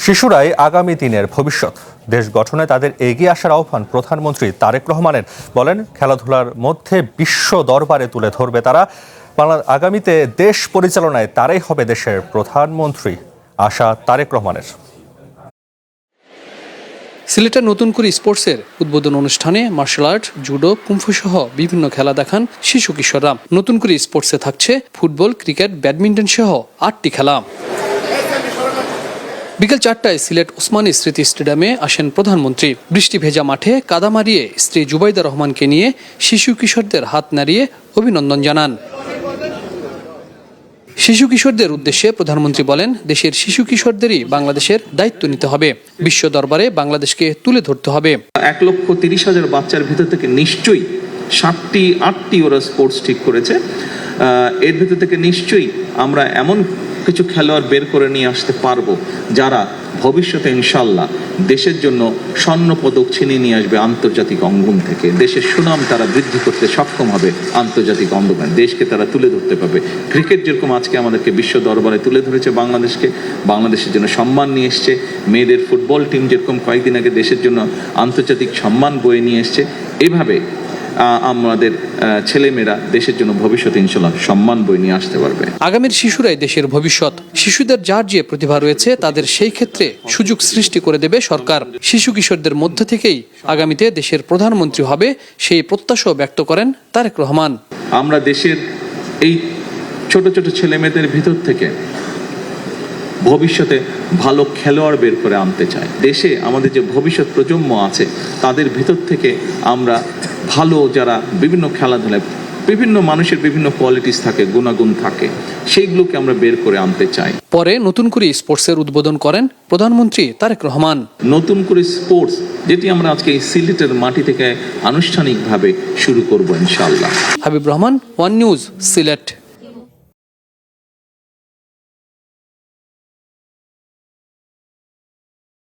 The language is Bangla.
শিশুরাই আগামী দিনের ভবিষ্যৎ। দেশ গঠনে তাদের এগিয়ে আসার আহ্বান প্রধানমন্ত্রী তারেক রহমানের। বলেন, খেলাধুলার মধ্যে বিশ্ব দরবারে তুলে ধরবে তারা। আগামীতে দেশ পরিচালনায় তারাই হবে দেশের প্রধানমন্ত্রী, আশা তারেক রহমানের। সিলেটের নতুন করে স্পোর্টসের উদ্বোধন অনুষ্ঠানে মার্শাল আর্ট, জুডো, কুম্ফু সহ বিভিন্ন খেলা দেখান শিশু কিশোররা। নতুন করে স্পোর্টসে থাকছে ফুটবল, ক্রিকেট, ব্যাডমিন্টন সহ 8টি খেলা। বিকেল 4টায় সিলেট ওসমানী স্মৃতি স্টেডিয়ামে আসেন প্রধানমন্ত্রী। বৃষ্টি ভেজা মাঠে কাদা মারিয়ে স্ত্রী জুবাইদা রহমানকে নিয়ে শিশু কিশোরদের হাত নাড়িয়ে অভিনন্দন জানান। শিশু কিশোরদের উদ্দেশ্যে প্রধানমন্ত্রী বলেন, দেশের শিশু কিশোরদেরই বাংলাদেশের দায়িত্ব নিতে হবে। বিশ্ব দরবারে বাংলাদেশকে তুলে ধরতে হবে। 1,30,000 বাচ্চার ভিতর থেকে নিশ্চয়ই 7-8টি ওরা স্পোর্টস ঠিক করেছে। এর ভিতর থেকে নিশ্চয়ই আমরা এমন কিছু খেলোয়াড় বের করে নিয়ে আসতে পারবো যারা ভবিষ্যতে ইনশাল্লাহ দেশের জন্য স্বর্ণ পদক ছিনিয়ে নিয়ে আসবে আন্তর্জাতিক অঙ্গন থেকে। দেশের সুনাম তারা বৃদ্ধি করতে সক্ষম হবে আন্তর্জাতিক অঙ্গনে, দেশকে তারা তুলে ধরতে পারবে। ক্রিকেট যেরকম আজকে আমাদেরকে বিশ্ব দরবারে তুলে ধরেছে, বাংলাদেশের জন্য সম্মান নিয়ে এসছে। মেয়েদের ফুটবল টিম যেরকম কয়েকদিন আগে দেশের জন্য আন্তর্জাতিক সম্মান বয়ে নিয়ে এসছে, এইভাবে আমাদের ছেলেমেয়েরা দেশের জন্য ভবিষ্যতে ইনশাল্লাহ সম্মান বয়ে নিয়ে আসতে পারবে। আগামীর শিশুরাই দেশের ভবিষ্যৎ। শিশুদের যার যে প্রতিভা রয়েছে তাদের সেই ক্ষেত্রে সুযোগ সৃষ্টি করে দেবে সরকার। শিশু কিশোরদের মধ্য থেকেই আগামীতে দেশের প্রধানমন্ত্রী হবে, সেই প্রত্যাশা ব্যক্ত করেন তারেক রহমান। আমরা দেশের এই ছোট ছোট ছেলেমেয়েদের ভিতর থেকে ভবিষ্যতে ভালো খেলোয়াড় বের করে আনতে চাই। দেশে আমাদের যে ভবিষ্যৎ প্রজন্ম আছে তাদের ভিতর থেকে আমরা ভালো, যারা বিভিন্ন খেলাধুলায় বিভিন্ন মানুষের বিভিন্ন কোয়ালিটিস থাকে, গুণাগুণ থাকে, সেইগুলোকে আমরা বের করে আনতে চাই। পরে নতুন করে স্পোর্টসের উদ্বোধন করেন প্রধানমন্ত্রী তারেক রহমান। নতুন করে স্পোর্টস যেটি আমরা আজকে এই সিলেটের মাটি থেকে আনুষ্ঠানিকভাবে শুরু করব ইনশাআল্লাহ। Habib Rahman, one news, Sylhet.